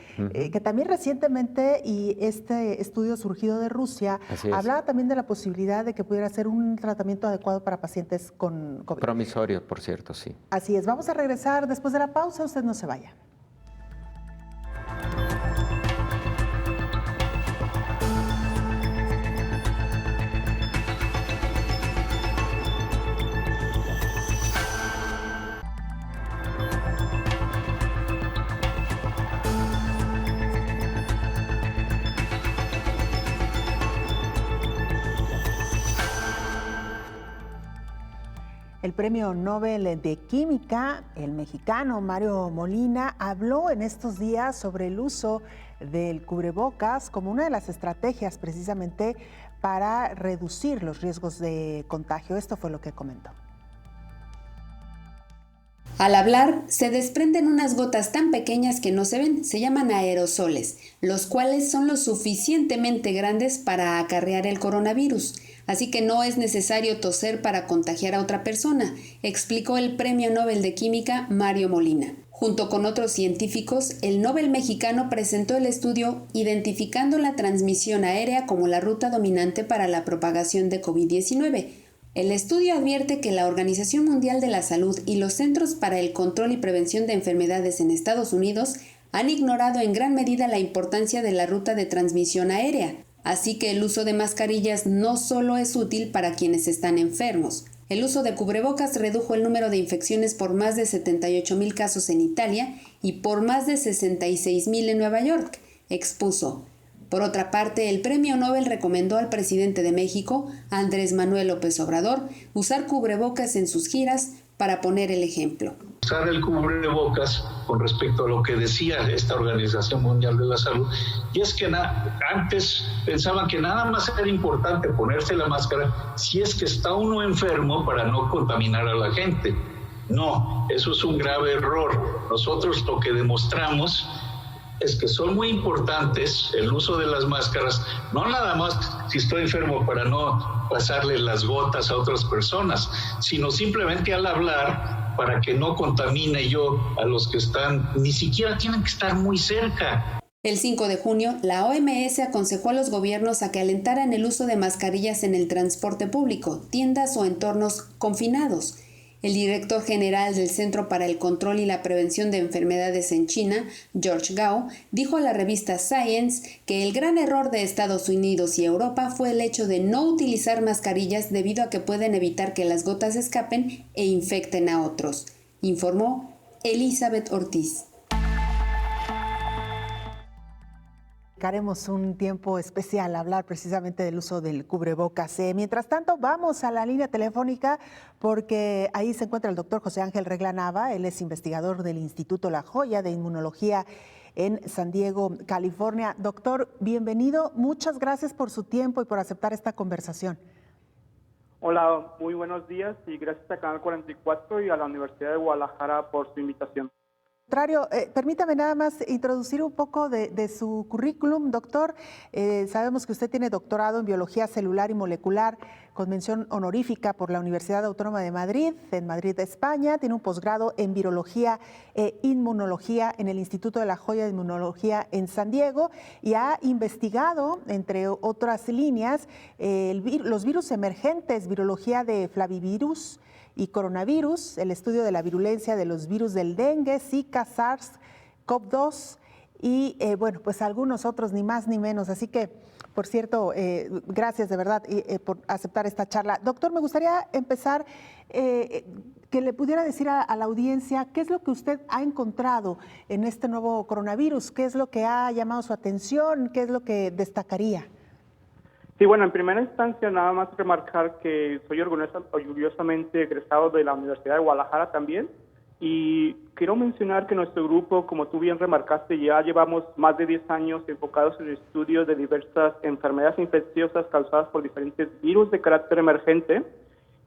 que también recientemente, y este estudio surgido de Rusia, hablaba también de la posibilidad de que pudiera ser un tratamiento adecuado para pacientes con COVID. Promisorio, por cierto, sí. Así es. Vamos a regresar después de la pausa. Usted no se vaya. El Premio Nobel de Química, el mexicano Mario Molina, habló en estos días sobre el uso del cubrebocas como una de las estrategias precisamente para reducir los riesgos de contagio. Esto fue lo que comentó. Al hablar, se desprenden unas gotas tan pequeñas que no se ven, se llaman aerosoles, los cuales son lo suficientemente grandes para acarrear el coronavirus. Así que no es necesario toser para contagiar a otra persona, explicó el Premio Nobel de Química Mario Molina. Junto con otros científicos, el Nobel mexicano presentó el estudio Identificando la transmisión aérea como la ruta dominante para la propagación de COVID-19. El estudio advierte que la Organización Mundial de la Salud y los Centros para el Control y Prevención de Enfermedades en Estados Unidos han ignorado en gran medida la importancia de la ruta de transmisión aérea. Así que el uso de mascarillas no solo es útil para quienes están enfermos. El uso de cubrebocas redujo el número de infecciones por más de 78,000 casos en Italia y por más de 66,000 en Nueva York, expuso. Por otra parte, el Premio Nobel recomendó al presidente de México, Andrés Manuel López Obrador, usar cubrebocas en sus giras para poner el ejemplo. Usar el cubrebocas con respecto a lo que decía esta Organización Mundial de la Salud, y es que antes pensaban que nada más era importante ponerse la máscara si es que está uno enfermo para no contaminar a la gente. No, eso es un grave error. Nosotros lo que demostramos es que son muy importantes el uso de las máscaras, no nada más si estoy enfermo para no pasarle las gotas a otras personas, sino simplemente al hablar para que no contamine yo a los que están, ni siquiera tienen que estar muy cerca. El 5 de junio, la OMS aconsejó a los gobiernos a que alentaran el uso de mascarillas en el transporte público, tiendas o entornos confinados. El director general del Centro para el Control y la Prevención de Enfermedades en China, George Gao, dijo a la revista Science que el gran error de Estados Unidos y Europa fue el hecho de no utilizar mascarillas debido a que pueden evitar que las gotas escapen e infecten a otros, informó Elizabeth Ortiz. Dedicaremos un tiempo especial a hablar precisamente del uso del cubrebocas. Mientras tanto, vamos a la línea telefónica porque ahí se encuentra el doctor José Ángel Regla Nava. Él es investigador del Instituto La Joya de Inmunología en San Diego, California. Doctor, bienvenido. Muchas gracias por su tiempo y por aceptar esta conversación. Hola, muy buenos días y gracias a Canal 44 y a la Universidad de Guadalajara por su invitación. Permítame nada más introducir un poco de su currículum, doctor. Sabemos que usted tiene doctorado en Biología Celular y Molecular con mención honorífica por la Universidad Autónoma de Madrid, en Madrid, España. Tiene un posgrado en Virología e Inmunología en el Instituto de la Joya de Inmunología en San Diego y ha investigado, entre otras líneas, los virus emergentes, virología de flavivirus y coronavirus, el estudio de la virulencia de los virus del dengue, Zika, SARS, CoV-2 y, bueno, pues algunos otros, ni más ni menos. Así que, por cierto, gracias de verdad por aceptar esta charla. Doctor, me gustaría empezar que le pudiera decir a la audiencia qué es lo que usted ha encontrado en este nuevo coronavirus, qué es lo que ha llamado su atención, qué es lo que destacaría. Sí, bueno, en primera instancia nada más remarcar que soy orgullosamente egresado de la Universidad de Guadalajara también y quiero mencionar que nuestro grupo, como tú bien remarcaste, ya llevamos más de 10 años enfocados en el estudio de diversas enfermedades infecciosas causadas por diferentes virus de carácter emergente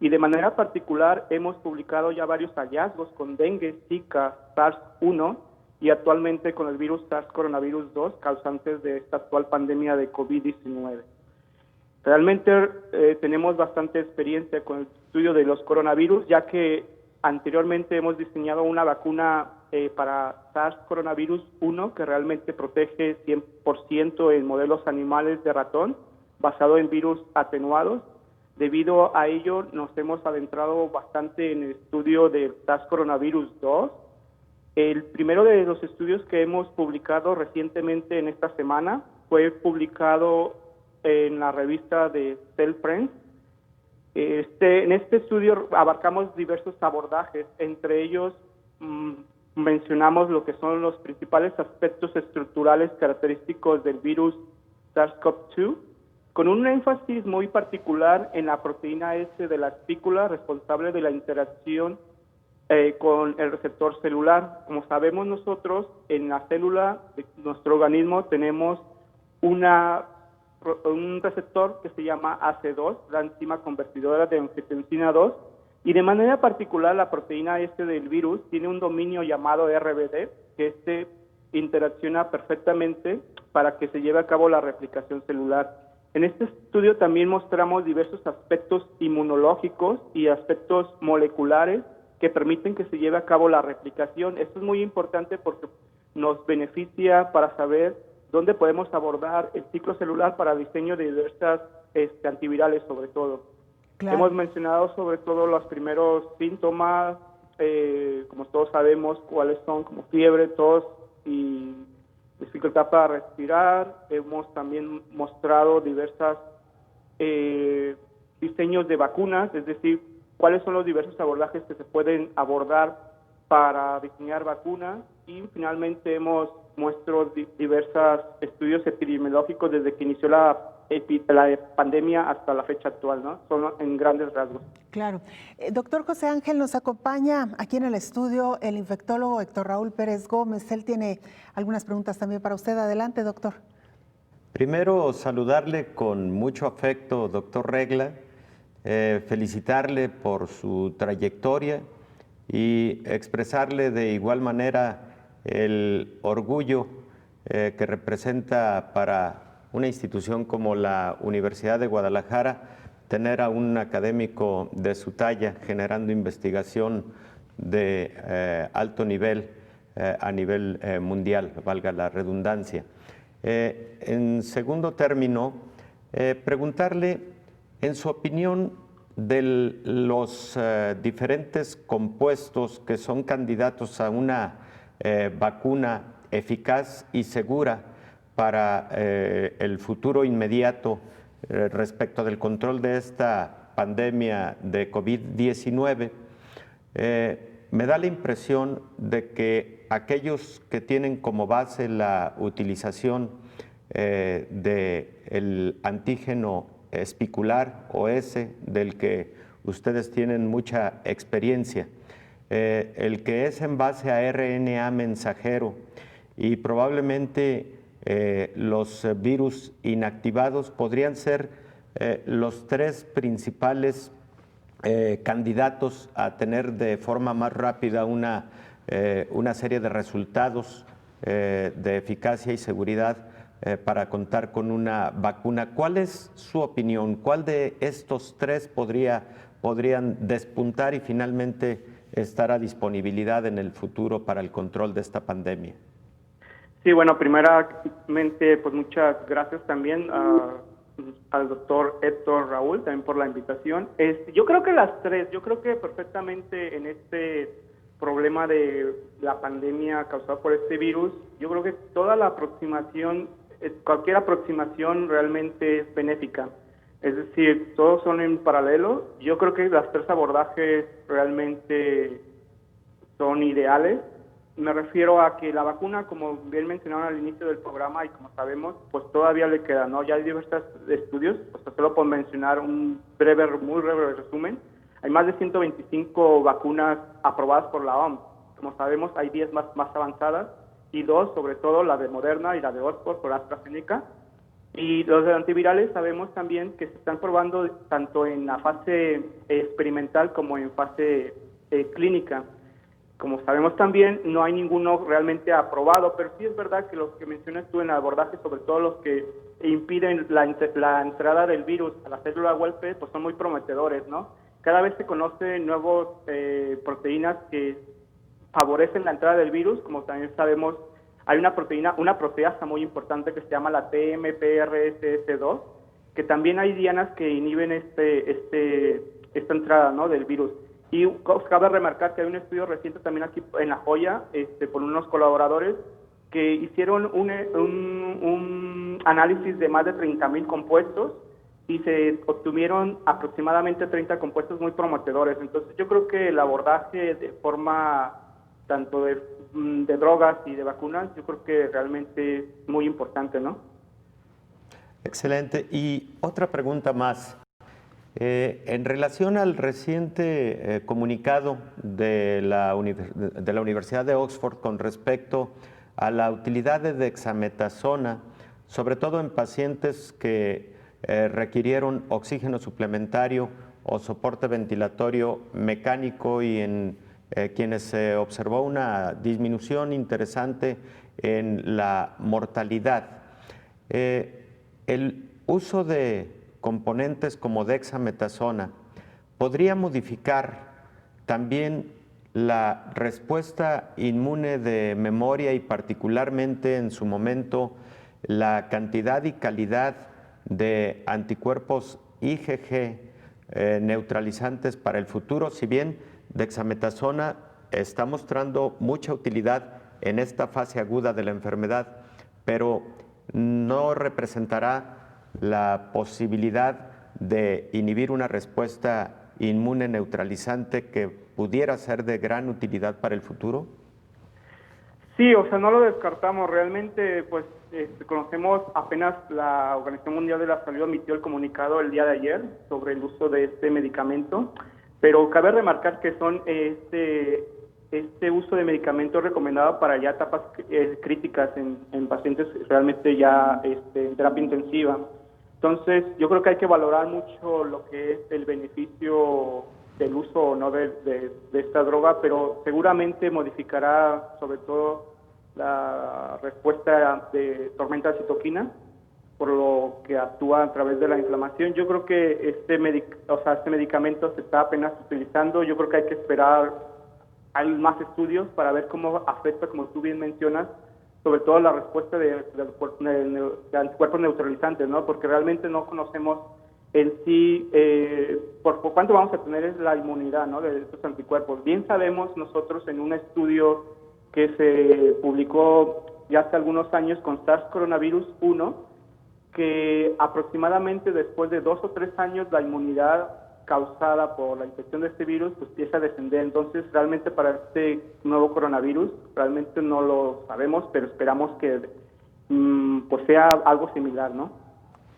y de manera particular hemos publicado ya varios hallazgos con dengue, Zika, SARS-1 y actualmente con el virus SARS-CoV-2 causantes de esta actual pandemia de COVID-19. Realmente tenemos bastante experiencia con el estudio de los coronavirus, ya que anteriormente hemos diseñado una vacuna para SARS-CoV-1 que realmente protege 100% en modelos animales de ratón, basado en virus atenuados. Debido a ello, nos hemos adentrado bastante en el estudio del SARS-CoV-2. El primero de los estudios que hemos publicado recientemente en esta semana fue publicado en la revista de Cell Friends. En este estudio abarcamos diversos abordajes, entre ellos mencionamos lo que son los principales aspectos estructurales característicos del virus SARS-CoV-2, con un énfasis muy particular en la proteína S de la espícula responsable de la interacción con el receptor celular. Como sabemos nosotros, en la célula de nuestro organismo tenemos un receptor que se llama AC2, la enzima convertidora de angiotensina 2, y de manera particular la proteína S del virus tiene un dominio llamado RBD, que interacciona perfectamente para que se lleve a cabo la replicación celular. En este estudio también mostramos diversos aspectos inmunológicos y aspectos moleculares que permiten que se lleve a cabo la replicación. Esto es muy importante porque nos beneficia para saber dónde podemos abordar el ciclo celular para diseño de diversas antivirales sobre todo. Claro. Hemos mencionado sobre todo los primeros síntomas, como todos sabemos cuáles son, como fiebre, tos y dificultad para respirar. Hemos también mostrado diversos diseños de vacunas, es decir, cuáles son los diversos abordajes que se pueden abordar para diseñar vacunas, y finalmente hemos muestro diversos estudios epidemiológicos desde que inició la pandemia hasta la fecha actual, ¿no? Son en grandes rasgos. Claro. Doctor José Ángel, nos acompaña aquí en el estudio el infectólogo Héctor Raúl Pérez Gómez. Él tiene algunas preguntas también para usted. Adelante, doctor. Primero, saludarle con mucho afecto, doctor Regla, felicitarle por su trayectoria y expresarle de igual manera el orgullo que representa para una institución como la Universidad de Guadalajara tener a un académico de su talla generando investigación de alto nivel a nivel mundial, valga la redundancia. En segundo término, preguntarle, en su opinión, de los diferentes compuestos que son candidatos a una vacuna eficaz y segura para el futuro inmediato respecto del control de esta pandemia de COVID-19, me da la impresión de que aquellos que tienen como base la utilización del antígeno espicular o S, del que ustedes tienen mucha experiencia, el que es en base a RNA mensajero y probablemente los virus inactivados podrían ser los 3 principales candidatos a tener de forma más rápida una serie de resultados de eficacia y seguridad para contar con una vacuna. ¿Cuál es su opinión? ¿Cuál de estos 3 podrían despuntar y finalmente estar a disponibilidad en el futuro para el control de esta pandemia? Sí, bueno, primeramente, pues muchas gracias también al doctor Héctor Raúl también por la invitación. Yo creo que las 3, yo creo que perfectamente en este problema de la pandemia causada por este virus, yo creo que toda la aproximación, cualquier aproximación realmente es benéfica. Es decir, todos son en paralelo. Yo creo que las 3 abordajes realmente son ideales. Me refiero a que la vacuna, como bien mencionaron al inicio del programa y como sabemos, pues todavía le queda, ¿no? Ya hay diversos estudios, pues solo por mencionar un muy breve resumen. Hay más de 125 vacunas aprobadas por la OMS. Como sabemos, hay 10 más avanzadas y 2, sobre todo la de Moderna y la de Oxford por AstraZeneca. Y los de antivirales sabemos también que se están probando tanto en la fase experimental como en fase clínica. Como sabemos también, no hay ninguno realmente aprobado, pero sí es verdad que los que mencionas tú en el abordaje, sobre todo los que impiden la entrada del virus a la célula huésped, pues son muy prometedores, ¿no? Cada vez se conocen nuevas proteínas que favorecen la entrada del virus. Como también sabemos, hay una proteasa muy importante que se llama la TMPRSS2, que también hay dianas que inhiben esta entrada, ¿no?, del virus. Y cabe remarcar que hay un estudio reciente también aquí en La Joya, por unos colaboradores, que hicieron un análisis de más de 30,000 compuestos y se obtuvieron aproximadamente 30 compuestos muy prometedores. Entonces yo creo que el abordaje de forma tanto de drogas y de vacunas, yo creo que realmente es muy importante, ¿no? Excelente. Y otra pregunta más. En relación al reciente comunicado de la Universidad de Oxford con respecto a la utilidad de dexametasona, sobre todo en pacientes que requirieron oxígeno suplementario o soporte ventilatorio mecánico y en quienes se observó una disminución interesante en la mortalidad. El uso de componentes como dexametasona podría modificar también la respuesta inmune de memoria y particularmente en su momento la cantidad y calidad de anticuerpos IgG neutralizantes para el futuro. Si bien dexametasona está mostrando mucha utilidad en esta fase aguda de la enfermedad, pero no representará la posibilidad de inhibir una respuesta inmune neutralizante que pudiera ser de gran utilidad para el futuro. Sí, o sea, no lo descartamos. Realmente, pues, conocemos apenas la Organización Mundial de la Salud emitió el comunicado el día de ayer sobre el uso de este medicamento, pero cabe remarcar que son este uso de medicamentos recomendado para ya etapas críticas en pacientes realmente ya en terapia intensiva. Entonces, yo creo que hay que valorar mucho lo que es el beneficio del uso o no de esta droga, pero seguramente modificará sobre todo la respuesta de tormenta de citoquina, por lo que actúa a través de la inflamación. Yo creo que este medicamento se está apenas utilizando. Yo creo que hay que esperar, hay más estudios para ver cómo afecta, como tú bien mencionas, sobre todo la respuesta de anticuerpos neutralizantes, ¿no? Porque realmente no conocemos en sí por cuánto vamos a tener la inmunidad, ¿no?, de estos anticuerpos. Bien sabemos nosotros en un estudio que se publicó ya hace algunos años con SARS-CoV 1, que aproximadamente después de 2 o 3 años la inmunidad causada por la infección de este virus pues empieza a descender. Entonces realmente para este nuevo coronavirus realmente no lo sabemos, pero esperamos que pues sea algo similar, ¿no?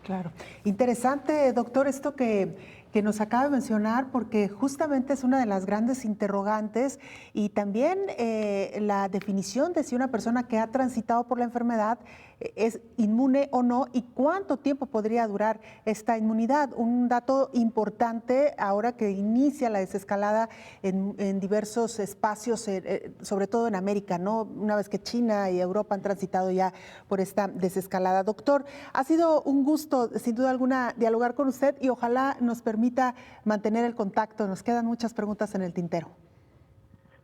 Claro. Interesante, doctor, esto que que nos acaba de mencionar, porque justamente es una de las grandes interrogantes, y también la definición de si una persona que ha transitado por la enfermedad es inmune o no, y cuánto tiempo podría durar esta inmunidad. Un dato importante ahora que inicia la desescalada en diversos espacios, sobre todo en América, ¿no? Una vez que China y Europa han transitado ya por esta desescalada. Doctor, ha sido un gusto, sin duda alguna, dialogar con usted, y ojalá nos permita mantener el contacto. Nos quedan muchas preguntas en el tintero.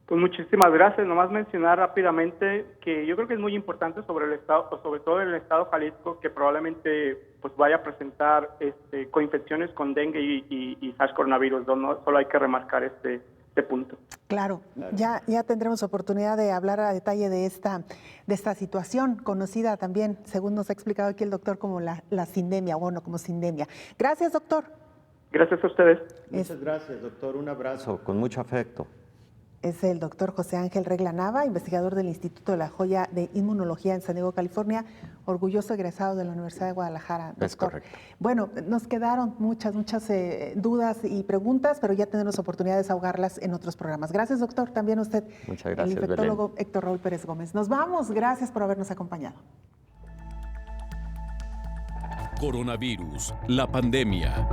Pues muchísimas gracias. Nomás mencionar rápidamente que yo creo que es muy importante sobre el estado, sobre todo en el estado Jalisco, que probablemente pues vaya a presentar coinfecciones con dengue y SARS coronavirus. ¿No? Solo hay que remarcar este punto. Claro. Ya tendremos oportunidad de hablar a detalle de esta situación, conocida también, según nos ha explicado aquí el doctor, como la sindemia, bueno, como sindemia. Gracias, doctor. Gracias a ustedes. Muchas gracias, doctor. Un abrazo, con mucho afecto. Es el doctor José Ángel Regla Nava, investigador del Instituto de la Joya de Inmunología en San Diego, California, orgulloso egresado de la Universidad de Guadalajara. Doctor. Es correcto. Bueno, nos quedaron muchas dudas y preguntas, pero ya tendremos oportunidad de desahogarlas en otros programas. Gracias, doctor. También a usted, muchas gracias, el infectólogo Belén. Héctor Raúl Pérez Gómez. Nos vamos. Gracias por habernos acompañado. Coronavirus, la pandemia.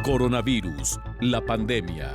Coronavirus, la pandemia.